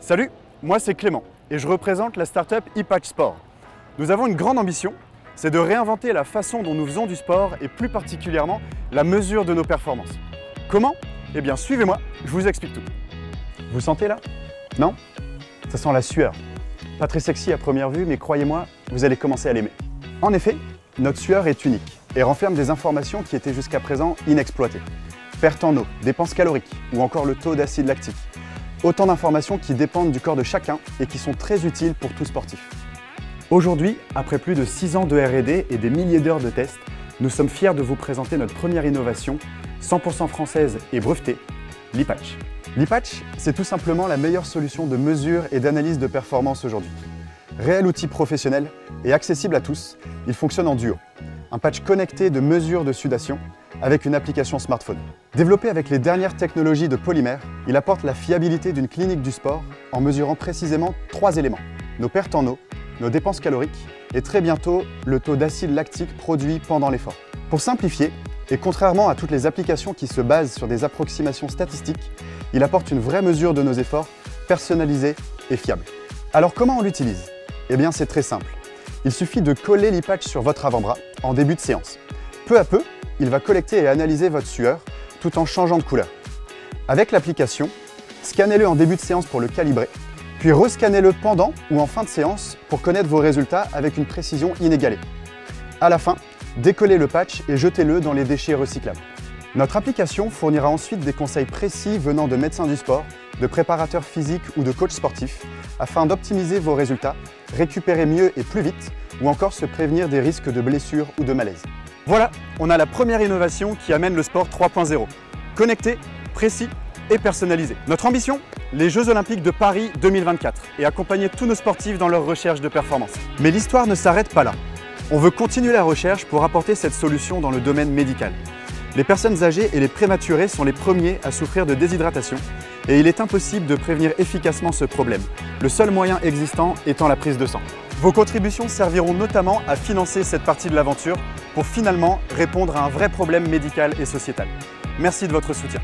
Salut, moi c'est Clément et je représente la startup ePatch Sport. Nous avons une grande ambition, c'est de réinventer la façon dont nous faisons du sport et plus particulièrement la mesure de nos performances. Comment? Eh bien suivez-moi, je vous explique tout. Vous sentez là? Non? Ça sent la sueur. Pas très sexy à première vue, mais croyez-moi, vous allez commencer à l'aimer. En effet, notre sueur est unique et renferme des informations qui étaient jusqu'à présent inexploitées. Perte en eau, dépenses caloriques ou encore le taux d'acide lactique. Autant d'informations qui dépendent du corps de chacun et qui sont très utiles pour tout sportif. Aujourd'hui, après plus de 6 ans de R&D et des milliers d'heures de tests, nous sommes fiers de vous présenter notre première innovation, 100% française et brevetée, l'ePatch. L'ePatch, c'est tout simplement la meilleure solution de mesure et d'analyse de performance aujourd'hui. Réel outil professionnel et accessible à tous, il fonctionne en duo. Un patch connecté de mesure de sudation avec une application smartphone. Développé avec les dernières technologies de polymère, il apporte la fiabilité d'une clinique du sport en mesurant précisément 3 éléments. Nos pertes en eau, nos dépenses caloriques et très bientôt le taux d'acide lactique produit pendant l'effort. Pour simplifier, et contrairement à toutes les applications qui se basent sur des approximations statistiques, il apporte une vraie mesure de nos efforts, personnalisée et fiable. Alors comment on l'utilise? Eh bien c'est très simple. Il suffit de coller l'ePatch sur votre avant-bras en début de séance. Peu à peu, il va collecter et analyser votre sueur tout en changeant de couleur. Avec l'application, scannez-le en début de séance pour le calibrer, puis rescannez-le pendant ou en fin de séance pour connaître vos résultats avec une précision inégalée. À la fin, décollez le patch et jetez-le dans les déchets recyclables. Notre application fournira ensuite des conseils précis venant de médecins du sport, de préparateurs physiques ou de coachs sportifs afin d'optimiser vos résultats, récupérer mieux et plus vite ou encore se prévenir des risques de blessures ou de malaise. Voilà, on a la première innovation qui amène le sport 3.0. Connecté, précis et personnalisé. Notre ambition? Les Jeux Olympiques de Paris 2024 et accompagner tous nos sportifs dans leur recherche de performance. Mais l'histoire ne s'arrête pas là. On veut continuer la recherche pour apporter cette solution dans le domaine médical. Les personnes âgées et les prématurés sont les premiers à souffrir de déshydratation et il est impossible de prévenir efficacement ce problème, le seul moyen existant étant la prise de sang. Vos contributions serviront notamment à financer cette partie de l'aventure pour finalement répondre à un vrai problème médical et sociétal. Merci de votre soutien.